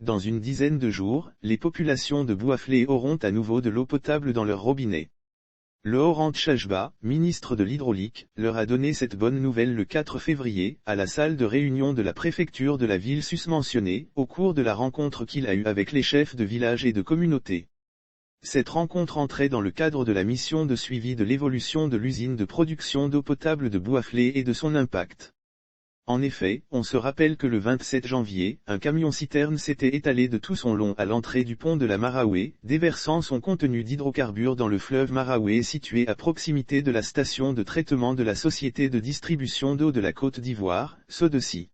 dans une dizaine de jours, les populations de Bouaflé auront à nouveau de l'eau potable dans leur robinet. Le Orant Chajba, ministre de l'Hydraulique, leur a donné cette bonne nouvelle le 4 février, à la salle de réunion de la préfecture de la ville susmentionnée, au cours de la rencontre qu'il a eue avec les chefs de village et de communauté. Cette rencontre entrait dans le cadre de la mission de suivi de l'évolution de l'usine de production d'eau potable de Bouaflé et de son impact. En effet, on se rappelle que le 27 janvier, un camion-citerne s'était étalé de tout son long à l'entrée du pont de la Maraoué, déversant son contenu d'hydrocarbures dans le fleuve Maraoué situé à proximité de la station de traitement de la Société de distribution d'eau de la Côte d'Ivoire, SODECI.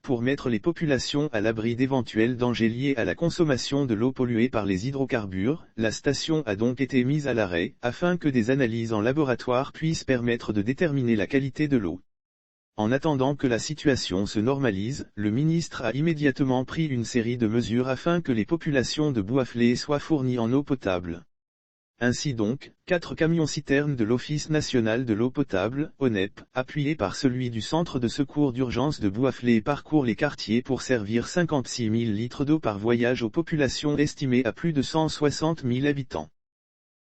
Pour mettre les populations à l'abri d'éventuels dangers liés à la consommation de l'eau polluée par les hydrocarbures, la station a donc été mise à l'arrêt, afin que des analyses en laboratoire puissent permettre de déterminer la qualité de l'eau. En attendant que la situation se normalise, le ministre a immédiatement pris une série de mesures afin que les populations de Bouaflé soient fournies en eau potable. Ainsi donc, 4 camions-citernes de l'Office national de l'eau potable, ONEP, appuyés par celui du Centre de secours d'urgence de Bouaflé parcourent les quartiers pour servir 56 000 litres d'eau par voyage aux populations estimées à plus de 160 000 habitants.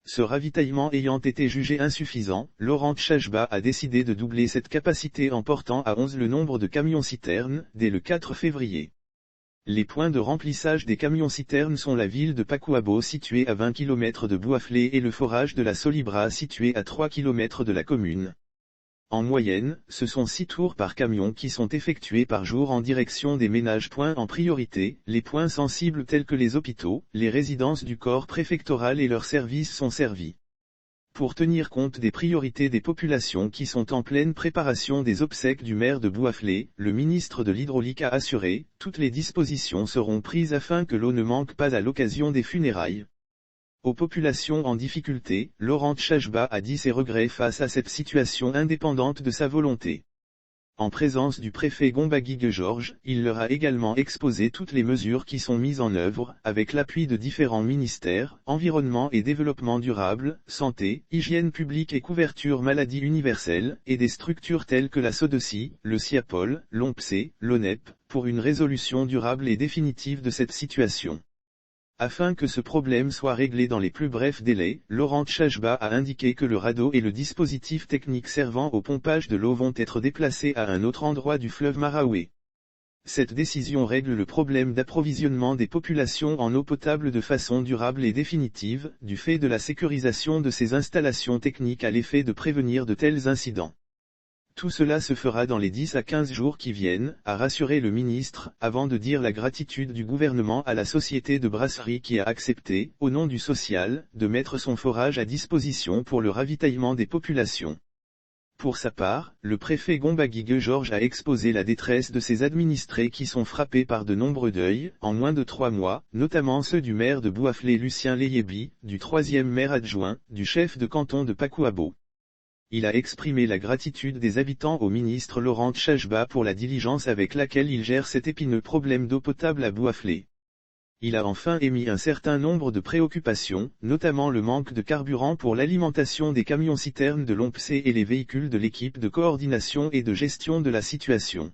Ce ravitaillement ayant été jugé insuffisant, l'Orant Chajba a décidé de doubler cette capacité en portant à 11 le nombre de camions-citernes, dès le 4 février. Les points de remplissage des camions-citernes sont la ville de Pakouabo située à 20 km de Bouaflé et le forage de la Solibra situé à 3 km de la commune. En moyenne, ce sont 6 tours par camion qui sont effectués par jour en direction des ménages. En priorité, les points sensibles tels que les hôpitaux, les résidences du corps préfectoral et leurs services sont servis. Pour tenir compte des priorités des populations qui sont en pleine préparation des obsèques du maire de Bouaflé, le ministre de l'Hydraulique a assuré, toutes les dispositions seront prises afin que l'eau ne manque pas à l'occasion des funérailles. Aux populations en difficulté, l'Orant Chajba a dit ses regrets face à cette situation indépendante de sa volonté. En présence du préfet Gombaguigue Georges, il leur a également exposé toutes les mesures qui sont mises en œuvre, avec l'appui de différents ministères, environnement et développement durable, santé, hygiène publique et couverture maladie universelle, et des structures telles que la SODECI, le SIAPOL, l'ONPC, l'ONEP, pour une résolution durable et définitive de cette situation. Afin que ce problème soit réglé dans les plus brefs délais, l'Orant Chajba a indiqué que le radeau et le dispositif technique servant au pompage de l'eau vont être déplacés à un autre endroit du fleuve Maraoué. Cette décision règle le problème d'approvisionnement des populations en eau potable de façon durable et définitive, du fait de la sécurisation de ces installations techniques à l'effet de prévenir de tels incidents. Tout cela se fera dans les 10 à 15 jours qui viennent, a rassuré le ministre, avant de dire la gratitude du gouvernement à la société de brasserie qui a accepté, au nom du social, de mettre son forage à disposition pour le ravitaillement des populations. Pour sa part, le préfet Gombaguigue Georges a exposé la détresse de ses administrés qui sont frappés par de nombreux deuils, en moins de 3 mois, notamment ceux du maire de Bouaflé Lucien Leyebi, du 3e maire adjoint, du chef de canton de Pakouabo. Il a exprimé la gratitude des habitants au ministre L'Orant Chajba pour la diligence avec laquelle il gère cet épineux problème d'eau potable à Bouaflé. Il a enfin émis un certain nombre de préoccupations, notamment le manque de carburant pour l'alimentation des camions-citernes de l'ONPC et les véhicules de l'équipe de coordination et de gestion de la situation.